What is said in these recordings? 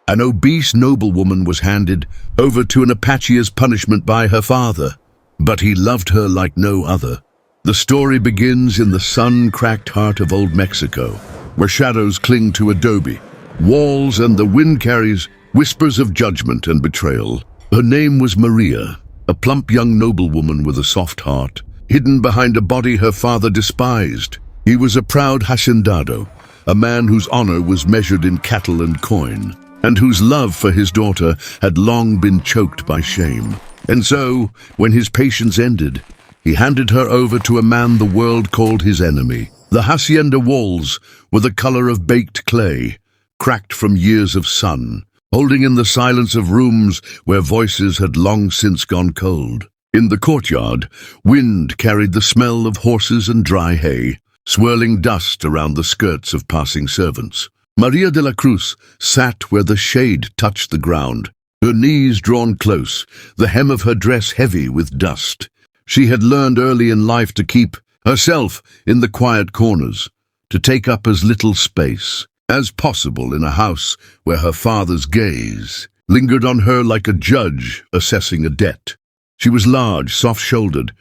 An obese noblewoman was handed over to an Apache as punishment by her father, but he loved her like no other. The story begins in the sun-cracked heart of old Mexico, where shadows cling to adobe walls and the wind carries whispers of judgment and betrayal. Her name was Maria, a plump young noblewoman with a soft heart, hidden behind a body her father despised. He was a proud hacendado, a man whose honor was measured in cattle and coin, and whose love for his daughter had long been choked by shame. And so, when his patience ended, he handed her over to a man the world called his enemy. The hacienda walls were the color of baked clay, cracked from years of sun, holding in the silence of rooms where voices had long since gone cold. In the courtyard, wind carried the smell of horses and dry hay, swirling dust around the skirts of passing servants. Maria de la Cruz sat where the shade touched the ground, her knees drawn close, the hem of her dress heavy with dust. She had learned early in life to keep herself in the quiet corners, to take up as little space as possible in a house where her father's gaze lingered on her like a judge assessing a debt. She was large, soft-shouldered,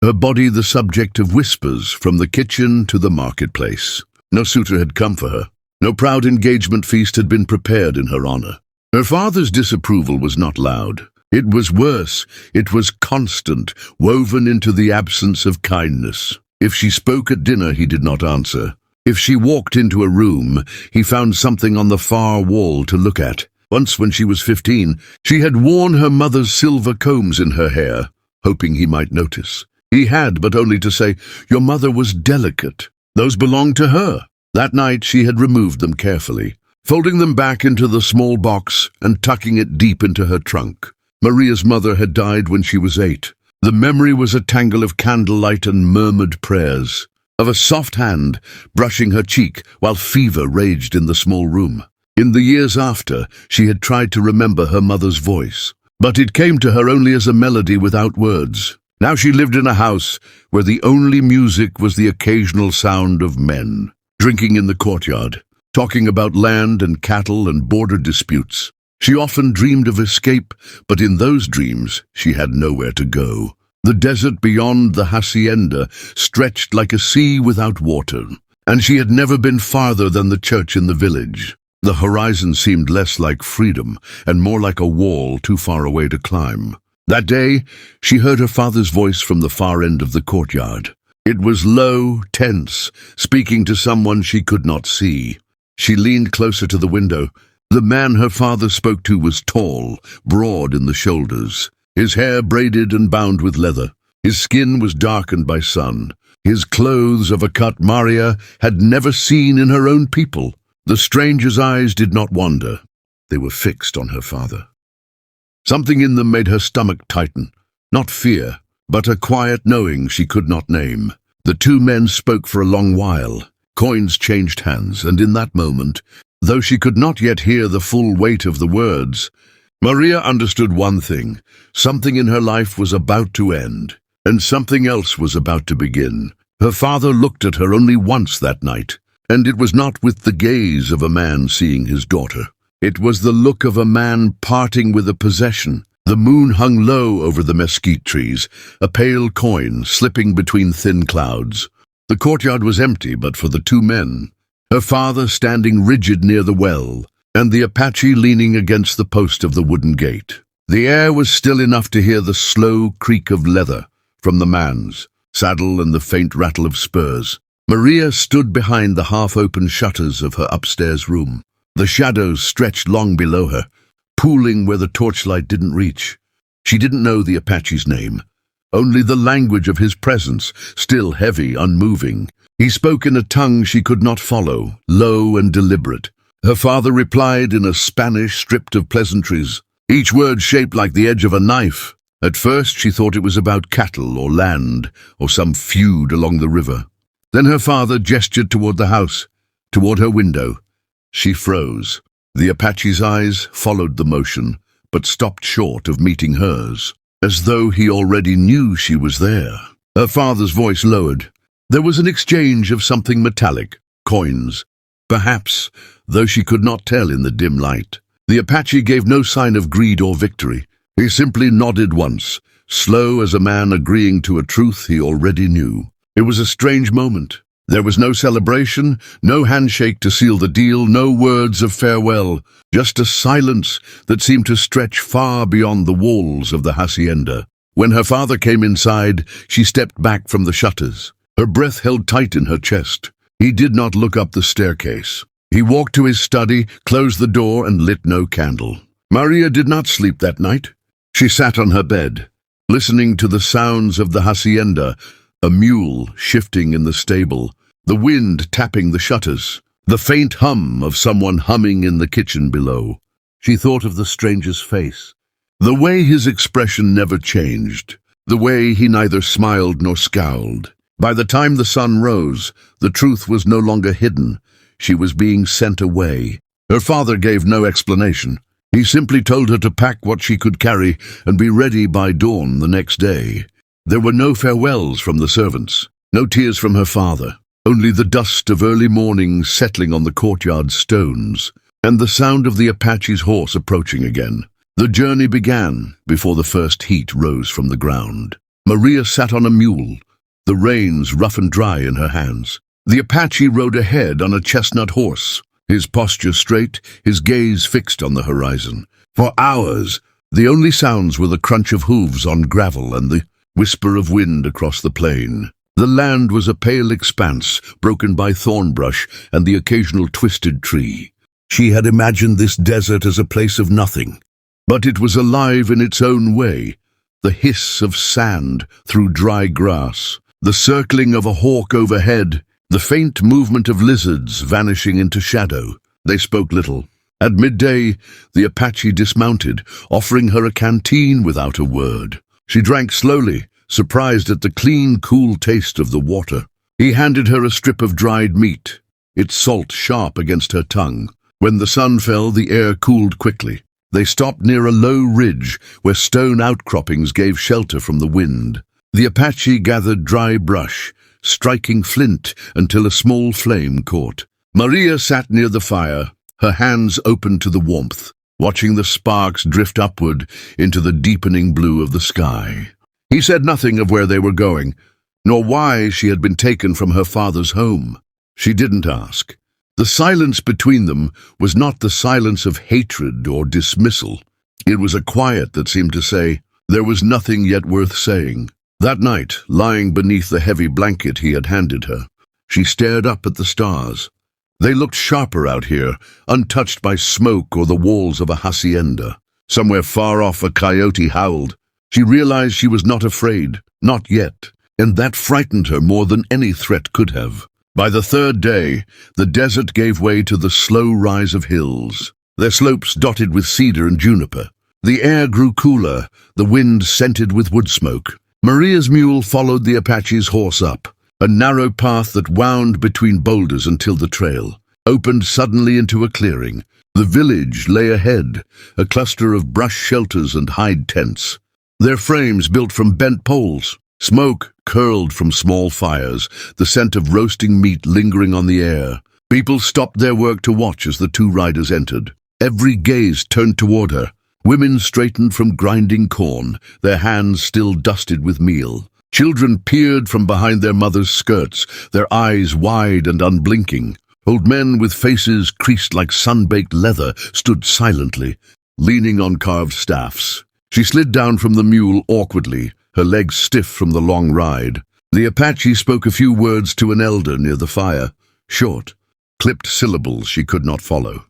her body the subject of whispers from the kitchen to the marketplace. No suitor had come for her. No proud engagement feast had been prepared in her honor. Her father's disapproval was not loud. It was worse. It was constant, woven into the absence of kindness. If she spoke at dinner, he did not answer. If she walked into a room, he found something on the far wall to look at. Once, when she was 15, she had worn her mother's silver combs in her hair, hoping he might notice. He had, but only to say, "Your mother was delicate. Those belonged to her." That night she had removed them carefully, folding them back into the small box and tucking it deep into her trunk. Maria's mother had died when she was 8. The memory was a tangle of candlelight and murmured prayers, of a soft hand brushing her cheek while fever raged in the small room. In the years after, she had tried to remember her mother's voice, but it came to her only as a melody without words. Now she lived in a house where the only music was the occasional sound of men, drinking in the courtyard, talking about land and cattle and border disputes. She often dreamed of escape, but in those dreams she had nowhere to go. The desert beyond the hacienda stretched like a sea without water, and she had never been farther than the church in the village. The horizon seemed less like freedom and more like a wall too far away to climb. That day, she heard her father's voice from the far end of the courtyard. It was low, tense, speaking to someone she could not see. She leaned closer to the window. The man her father spoke to was tall, broad in the shoulders, his hair braided and bound with leather. His skin was darkened by sun. His clothes of a cut María had never seen in her own people. The stranger's eyes did not wander. They were fixed on her father. Something in them made her stomach tighten. Not fear, but a quiet knowing she could not name. The two men spoke for a long while. Coins changed hands, and in that moment, though she could not yet hear the full weight of the words, Maria understood one thing. Something in her life was about to end, and something else was about to begin. Her father looked at her only once that night, and it was not with the gaze of a man seeing his daughter. It was the look of a man parting with a possession. The moon hung low over the mesquite trees, a pale coin slipping between thin clouds. The courtyard was empty but for the two men, her father standing rigid near the well, and the Apache leaning against the post of the wooden gate. The air was still enough to hear the slow creak of leather from the man's saddle and the faint rattle of spurs. Maria stood behind the half-open shutters of her upstairs room. The shadows stretched long below her, pooling where the torchlight didn't reach. She didn't know the Apache's name, only the language of his presence, still heavy, unmoving. He spoke in a tongue she could not follow, low and deliberate. Her father replied in a Spanish stripped of pleasantries, each word shaped like the edge of a knife. At first she thought it was about cattle or land or some feud along the river. Then her father gestured toward the house, toward her window. She froze. The Apache's eyes followed the motion, but stopped short of meeting hers, as though he already knew she was there. Her father's voice lowered. There was an exchange of something metallic, coins. Perhaps, though she could not tell in the dim light. The Apache gave no sign of greed or victory. He simply nodded once, slow as a man agreeing to a truth he already knew. It was a strange moment. There was no celebration, no handshake to seal the deal, no words of farewell, just a silence that seemed to stretch far beyond the walls of the hacienda. When her father came inside, she stepped back from the shutters. Her breath held tight in her chest. He did not look up the staircase. He walked to his study, closed the door, and lit no candle. Maria did not sleep that night. She sat on her bed, listening to the sounds of the hacienda, a mule shifting in the stable, the wind tapping the shutters, the faint hum of someone humming in the kitchen below. She thought of the stranger's face, the way his expression never changed, the way he neither smiled nor scowled. By the time the sun rose, the truth was no longer hidden. She was being sent away. Her father gave no explanation. He simply told her to pack what she could carry and be ready by dawn the next day. There were no farewells from the servants, no tears from her father, only the dust of early morning settling on the courtyard stones, and the sound of the Apache's horse approaching again. The journey began before the first heat rose from the ground. Maria sat on a mule, the reins rough and dry in her hands. The Apache rode ahead on a chestnut horse, his posture straight, his gaze fixed on the horizon. For hours, the only sounds were the crunch of hooves on gravel and the whisper of wind across the plain. The land was a pale expanse, broken by thorn brush and the occasional twisted tree. She had imagined this desert as a place of nothing, but it was alive in its own way. The hiss of sand through dry grass, the circling of a hawk overhead, the faint movement of lizards vanishing into shadow. They spoke little. At midday, the Apache dismounted, offering her a canteen without a word. She drank slowly, surprised at the clean, cool taste of the water. He handed her a strip of dried meat, its salt sharp against her tongue. When the sun fell, the air cooled quickly. They stopped near a low ridge where stone outcroppings gave shelter from the wind. The Apache gathered dry brush, striking flint until a small flame caught. Maria sat near the fire, her hands open to the warmth, watching the sparks drift upward into the deepening blue of the sky. He said nothing of where they were going, nor why she had been taken from her father's home. She didn't ask. The silence between them was not the silence of hatred or dismissal. It was a quiet that seemed to say, there was nothing yet worth saying. That night, lying beneath the heavy blanket he had handed her, she stared up at the stars. They looked sharper out here, untouched by smoke or the walls of a hacienda. Somewhere far off, a coyote howled. She realized she was not afraid, not yet, and that frightened her more than any threat could have. By the third day, the desert gave way to the slow rise of hills, their slopes dotted with cedar and juniper. The air grew cooler, the wind scented with wood smoke. Maria's mule followed the Apache's horse up, a narrow path that wound between boulders until the trail opened suddenly into a clearing. The village lay ahead, a cluster of brush shelters and hide tents, their frames built from bent poles. Smoke curled from small fires, the scent of roasting meat lingering on the air. People stopped their work to watch as the two riders entered. Every gaze turned toward her. Women straightened from grinding corn, their hands still dusted with meal. Children peered from behind their mothers' skirts, their eyes wide and unblinking. Old men with faces creased like sun-baked leather stood silently, leaning on carved staffs. She slid down from the mule awkwardly, her legs stiff from the long ride. The Apache spoke a few words to an elder near the fire, short, clipped syllables she could not follow.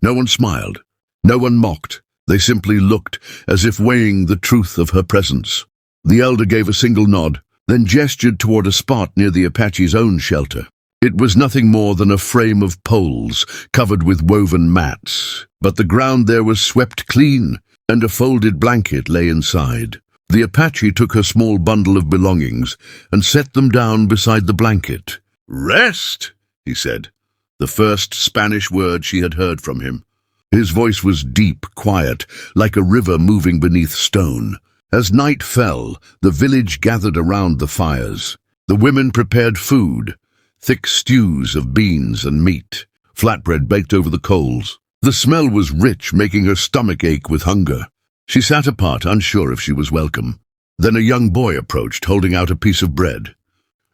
No one smiled, no one mocked. They simply looked, as if weighing the truth of her presence. The elder gave a single nod, then gestured toward a spot near the Apache's own shelter. It was nothing more than a frame of poles covered with woven mats, but the ground there was swept clean, and a folded blanket lay inside. The Apache took her small bundle of belongings and set them down beside the blanket. "Rest," he said, the first Spanish word she had heard from him. His voice was deep, quiet, like a river moving beneath stone. As night fell, the village gathered around the fires. The women prepared food, thick stews of beans and meat, flatbread baked over the coals. The smell was rich, making her stomach ache with hunger. She sat apart, unsure if she was welcome. Then a young boy approached, holding out a piece of bread.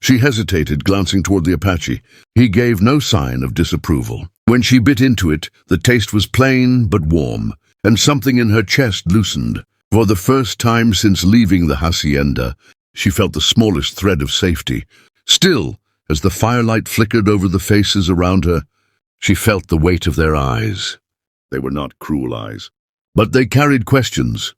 She hesitated, glancing toward the Apache. He gave no sign of disapproval. When she bit into it, the taste was plain but warm, and something in her chest loosened. For the first time since leaving the hacienda, she felt the smallest thread of safety. Still, as the firelight flickered over the faces around her, she felt the weight of their eyes. They were not cruel eyes, but they carried questions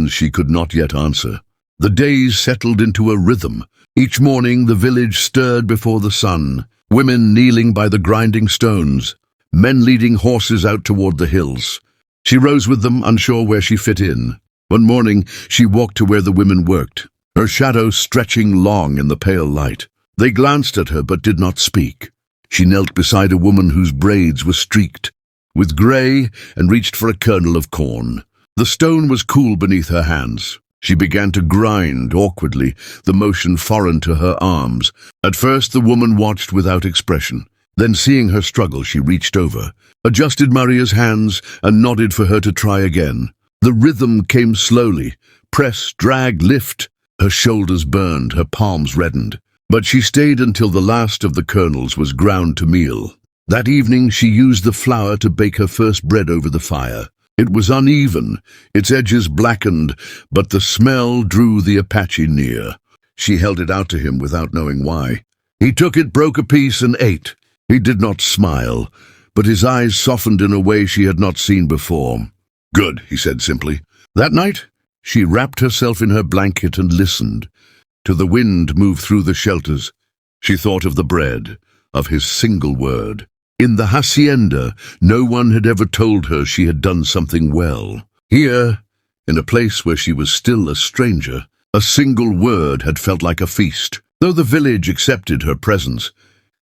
she could not yet answer. The days settled into a rhythm. Each morning the village stirred before the sun, women kneeling by the grinding stones, men leading horses out toward the hills. She rose with them, unsure where she fit in. One morning she walked to where the women worked, her shadow stretching long in the pale light. They glanced at her but did not speak. She knelt beside a woman whose braids were streaked with gray and reached for a kernel of corn. The stone was cool beneath her hands. She began to grind awkwardly, the motion foreign to her arms. At first the woman watched without expression. Then, seeing her struggle, she reached over, adjusted Maria's hands, and nodded for her to try again. The rhythm came slowly. Press, drag, lift. Her shoulders burned, her palms reddened. But she stayed until the last of the kernels was ground to meal. That evening she used the flour to bake her first bread over the fire. It was uneven, its edges blackened, but the smell drew the Apache near. She held it out to him without knowing why. He took it, broke a piece, and ate. He did not smile, but his eyes softened in a way she had not seen before. "Good," he said simply. That night, she wrapped herself in her blanket and listened to the wind move through the shelters. She thought of the bread, of his single word. In the hacienda, no one had ever told her she had done something well. Here, in a place where she was still a stranger, a single word had felt like a feast. Though the village accepted her presence,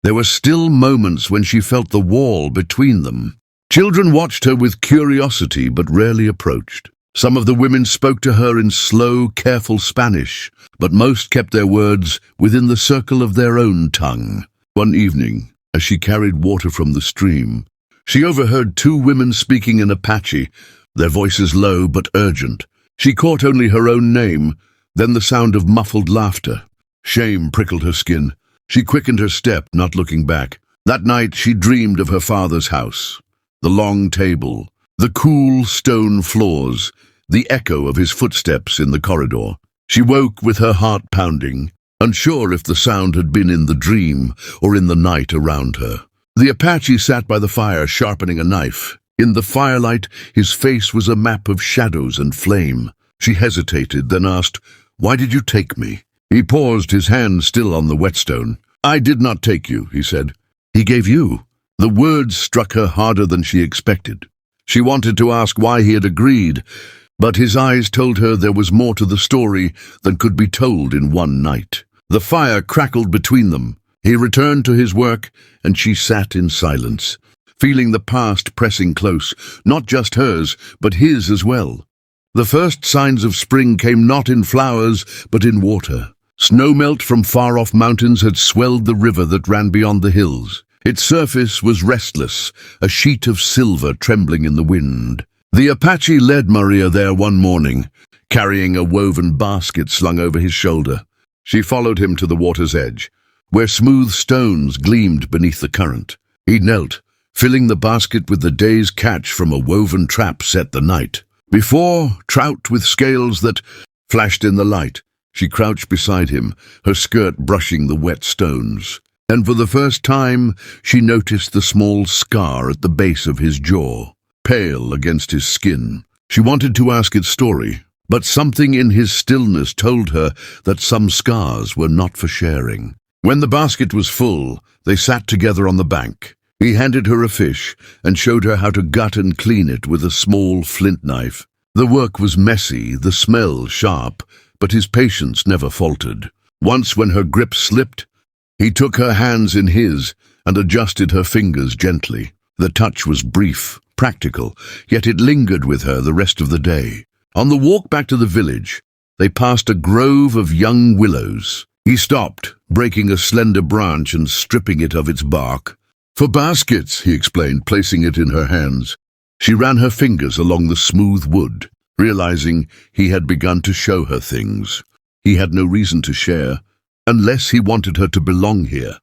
there were still moments when she felt the wall between them. Children watched her with curiosity but rarely approached. Some of the women spoke to her in slow, careful Spanish, but most kept their words within the circle of their own tongue. One evening, as she carried water from the stream, she overheard two women speaking in Apache, their voices low but urgent. She caught only her own name, then the sound of muffled laughter. Shame prickled her skin. She quickened her step, not looking back. That night she dreamed of her father's house. The long table, the cool stone floors, the echo of his footsteps in the corridor. She woke with her heart pounding, unsure if the sound had been in the dream or in the night around her. The Apache sat by the fire, sharpening a knife. In the firelight, his face was a map of shadows and flame. She hesitated, then asked, "Why did you take me?" He paused, his hand still on the whetstone. "I did not take you," he said. "He gave you." The words struck her harder than she expected. She wanted to ask why he had agreed, but his eyes told her there was more to the story than could be told in one night. The fire crackled between them. He returned to his work, and she sat in silence, feeling the past pressing close, not just hers, but his as well. The first signs of spring came not in flowers, but in water. Snowmelt from far-off mountains had swelled the river that ran beyond the hills. Its surface was restless, a sheet of silver trembling in the wind. The Apache led Maria there one morning, carrying a woven basket slung over his shoulder. She followed him to the water's edge, where smooth stones gleamed beneath the current. He knelt, filling the basket with the day's catch from a woven trap set the night. Before, trout with scales that flashed in the light. She crouched beside him, her skirt brushing the wet stones. And for the first time, she noticed the small scar at the base of his jaw, pale against his skin. She wanted to ask its story, but something in his stillness told her that some scars were not for sharing. When the basket was full, they sat together on the bank. He handed her a fish and showed her how to gut and clean it with a small flint knife. The work was messy, the smell sharp, but his patience never faltered. Once when her grip slipped, he took her hands in his and adjusted her fingers gently. The touch was brief, practical, yet it lingered with her the rest of the day. On the walk back to the village, they passed a grove of young willows. He stopped, breaking a slender branch and stripping it of its bark. "For baskets," he explained, placing it in her hands. She ran her fingers along the smooth wood, realizing he had begun to show her things. He had no reason to share, unless he wanted her to belong here,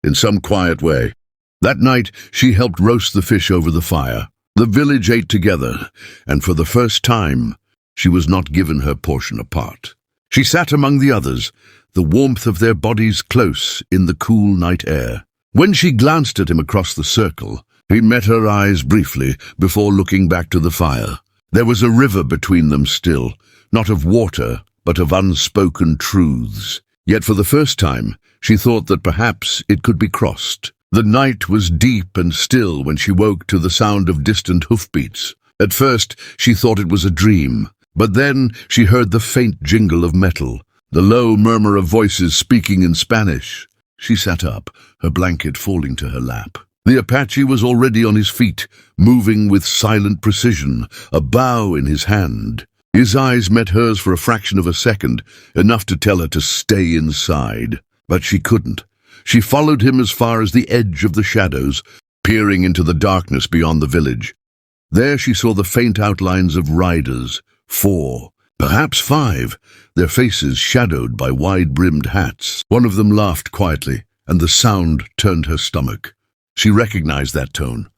in some quiet way. That night, she helped roast the fish over the fire. The village ate together, and for the first time, she was not given her portion apart. She sat among the others, the warmth of their bodies close in the cool night air. When she glanced at him across the circle, he met her eyes briefly before looking back to the fire. There was a river between them still, not of water, but of unspoken truths. Yet for the first time, she thought that perhaps it could be crossed. The night was deep and still when she woke to the sound of distant hoofbeats. At first, she thought it was a dream, but then she heard the faint jingle of metal, the low murmur of voices speaking in Spanish. She sat up, her blanket falling to her lap. The Apache was already on his feet, moving with silent precision, a bow in his hand. His eyes met hers for a fraction of a second, enough to tell her to stay inside. But she couldn't. She followed him as far as the edge of the shadows, peering into the darkness beyond the village. There she saw the faint outlines of riders, 4, perhaps 5, their faces shadowed by wide-brimmed hats. One of them laughed quietly, and the sound turned her stomach. She recognized that tone.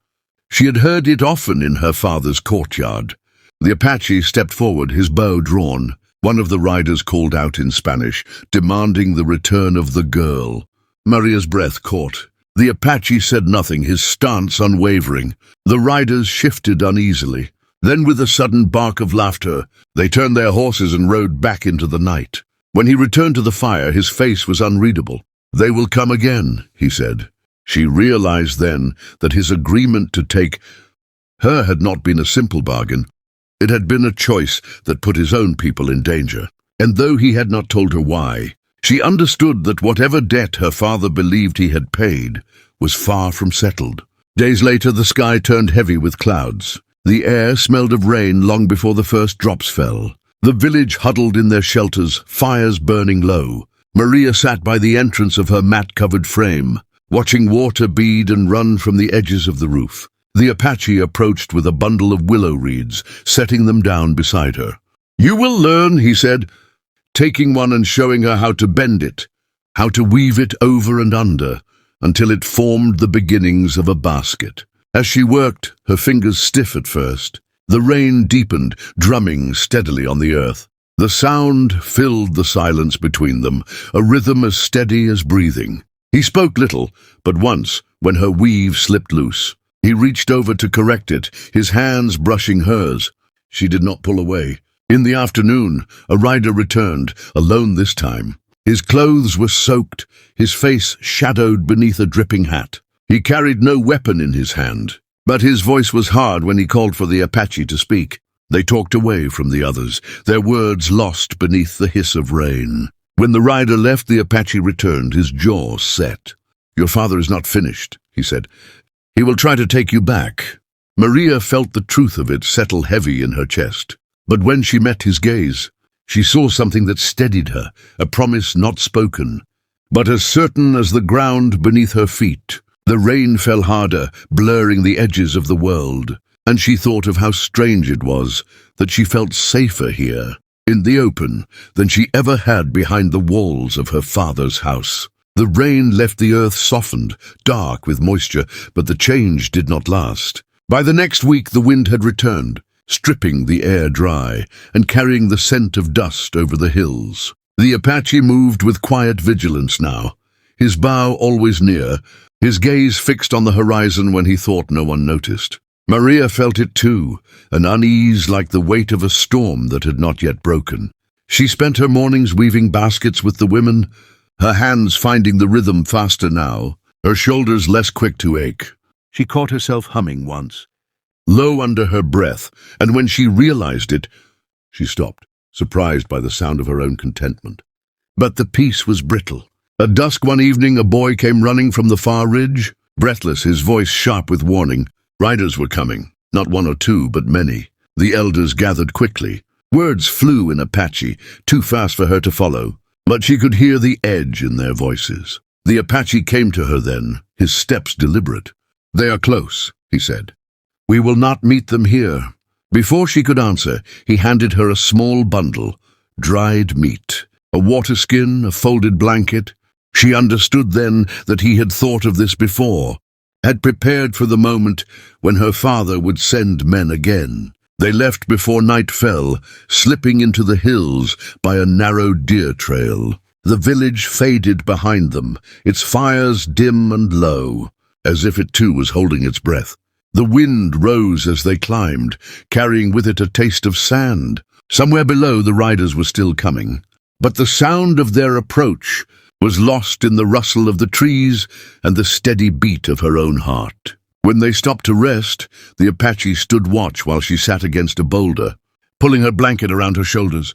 She had heard it often in her father's courtyard. The Apache stepped forward, his bow drawn. One of the riders called out in Spanish, demanding the return of the girl. Maria's breath caught. The Apache said nothing, his stance unwavering. The riders shifted uneasily. Then, with a sudden bark of laughter, they turned their horses and rode back into the night. When he returned to the fire, his face was unreadable. "They will come again," he said. She realized then that his agreement to take her had not been a simple bargain. It had been a choice that put his own people in danger. And though he had not told her why, she understood that whatever debt her father believed he had paid was far from settled. Days later, the sky turned heavy with clouds. The air smelled of rain long before the first drops fell. The village huddled in their shelters, fires burning low. Maria sat by the entrance of her mat-covered frame, watching water bead and run from the edges of the roof. The Apache approached with a bundle of willow reeds, setting them down beside her. "You will learn," he said, taking one and showing her how to bend it, how to weave it over and under, until it formed the beginnings of a basket. As she worked, her fingers stiff at first, the rain deepened, drumming steadily on the earth. The sound filled the silence between them, a rhythm as steady as breathing. He spoke little, but once, when her weave slipped loose, he reached over to correct it, his hands brushing hers. She did not pull away. In the afternoon, a rider returned, alone this time. His clothes were soaked, his face shadowed beneath a dripping hat. He carried no weapon in his hand, but his voice was hard when he called for the Apache to speak. They talked away from the others, their words lost beneath the hiss of rain. When the rider left, the Apache returned, his jaw set. "Your father is not finished," he said. "He will try to take you back." Maria felt the truth of it settle heavy in her chest. But when she met his gaze, she saw something that steadied her, a promise not spoken, but as certain as the ground beneath her feet. The rain fell harder, blurring the edges of the world, and she thought of how strange it was that she felt safer here, in the open, than she ever had behind the walls of her father's house. The rain left the earth softened, dark with moisture, but the change did not last. By the next week, the wind had returned, stripping the air dry and carrying the scent of dust over the hills. The Apache moved with quiet vigilance now, his bow always near, his gaze fixed on the horizon when he thought no one noticed. Maria felt it too, an unease like the weight of a storm that had not yet broken. She spent her mornings weaving baskets with the women, her hands finding the rhythm faster now, her shoulders less quick to ache. She caught herself humming once, low under her breath, and when she realized it, she stopped, surprised by the sound of her own contentment. But the peace was brittle. At dusk one evening, a boy came running from the far ridge, breathless, his voice sharp with warning. Riders were coming, not one or two, but many. The elders gathered quickly. Words flew in Apache, too fast for her to follow, but she could hear the edge in their voices. The Apache came to her then, his steps deliberate. "They are close," he said. "We will not meet them here." Before she could answer, he handed her a small bundle, dried meat, a water skin, a folded blanket. She understood then that he had thought of this before, had prepared for the moment when her father would send men again. They left before night fell, slipping into the hills by a narrow deer trail. The village faded behind them, its fires dim and low, as if it too was holding its breath. The wind rose as they climbed, carrying with it a taste of sand. Somewhere below the riders were still coming, but the sound of their approach was lost in the rustle of the trees and the steady beat of her own heart. When they stopped to rest, the Apache stood watch while she sat against a boulder, pulling her blanket around her shoulders.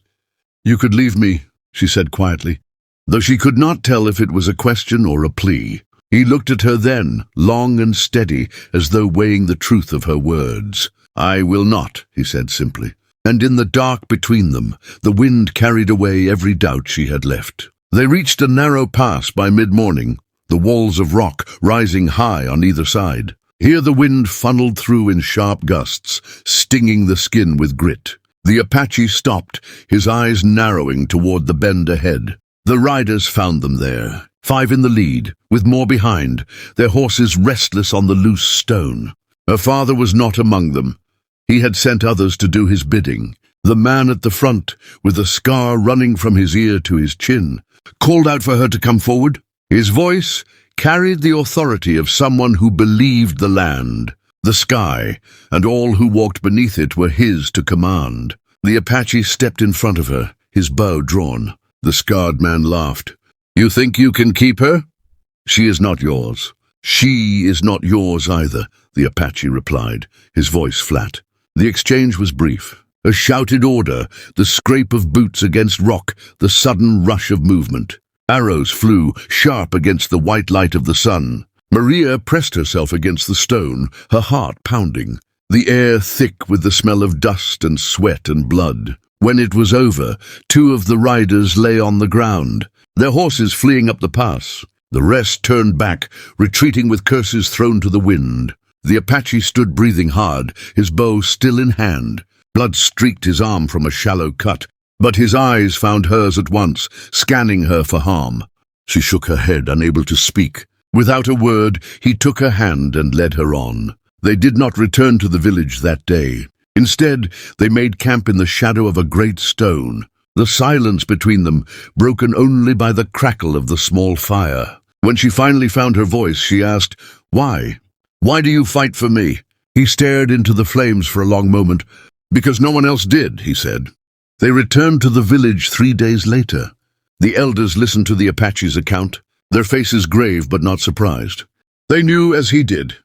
"You could leave me," she said quietly, though she could not tell if it was a question or a plea. He looked at her then, long and steady, as though weighing the truth of her words. "I will not," he said simply. And in the dark between them, the wind carried away every doubt she had left. They reached a narrow pass by mid-morning, the walls of rock rising high on either side. Here the wind funneled through in sharp gusts, stinging the skin with grit. The Apache stopped, his eyes narrowing toward the bend ahead. The riders found them there, 5 in the lead, with more behind, their horses restless on the loose stone. Her father was not among them. He had sent others to do his bidding. The man at the front, with a scar running from his ear to his chin, called out for her to come forward. His voice carried the authority of someone who believed the land. The sky, and all who walked beneath it were his to command. The Apache stepped in front of her, his bow drawn. The scarred man laughed. "You think you can keep her? She is not yours." "She is not yours either," the Apache replied, his voice flat. The exchange was brief. A shouted order, the scrape of boots against rock, the sudden rush of movement. Arrows flew, sharp against the white light of the sun. Maria pressed herself against the stone, her heart pounding, the air thick with the smell of dust and sweat and blood. When it was over, 2 of the riders lay on the ground, their horses fleeing up the pass. The rest turned back, retreating with curses thrown to the wind. The Apache stood breathing hard, his bow still in hand. Blood streaked his arm from a shallow cut, but his eyes found hers at once, scanning her for harm. She shook her head, unable to speak. Without a word, he took her hand and led her on. They did not return to the village that day. Instead, they made camp in the shadow of a great stone, the silence between them broken only by the crackle of the small fire. When she finally found her voice, she asked, "Why? Why do you fight for me?" He stared into the flames for a long moment. "Because no one else did," he said. They returned to the village 3 days later. The elders listened to the Apache's account, their faces grave but not surprised. They knew, as he did,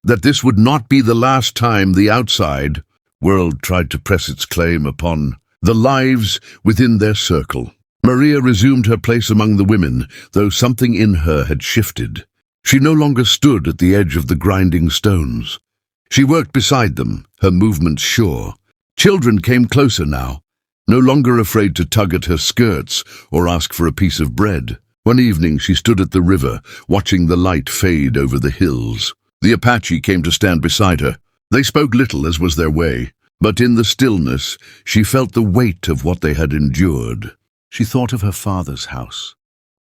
that this would not be the last time the outside world tried to press its claim upon the lives within their circle. Maria resumed her place among the women, though something in her had shifted. She no longer stood at the edge of the grinding stones. She worked beside them, her movements sure. Children came closer now, no longer afraid to tug at her skirts or ask for a piece of bread. One evening she stood at the river, watching the light fade over the hills. The Apache came to stand beside her. They spoke little, as was their way, but in the stillness she felt the weight of what they had endured. She thought of her father's house,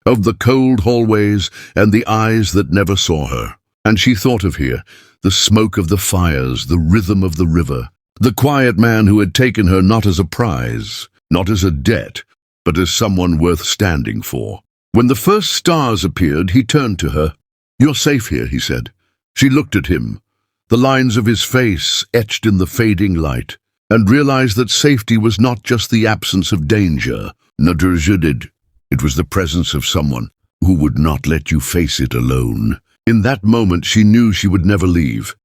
of the cold hallways and the eyes that never saw her. And she thought of here, the smoke of the fires, the rhythm of the river, the quiet man who had taken her not as a prize, not as a debt, but as someone worth standing for. When the first stars appeared, he turned to her. "You're safe here," he said. She looked at him, the lines of his face etched in the fading light, and realized that safety was not just the absence of danger, narrated. It was the presence of someone who would not let you face it alone. In that moment she knew she would never leave.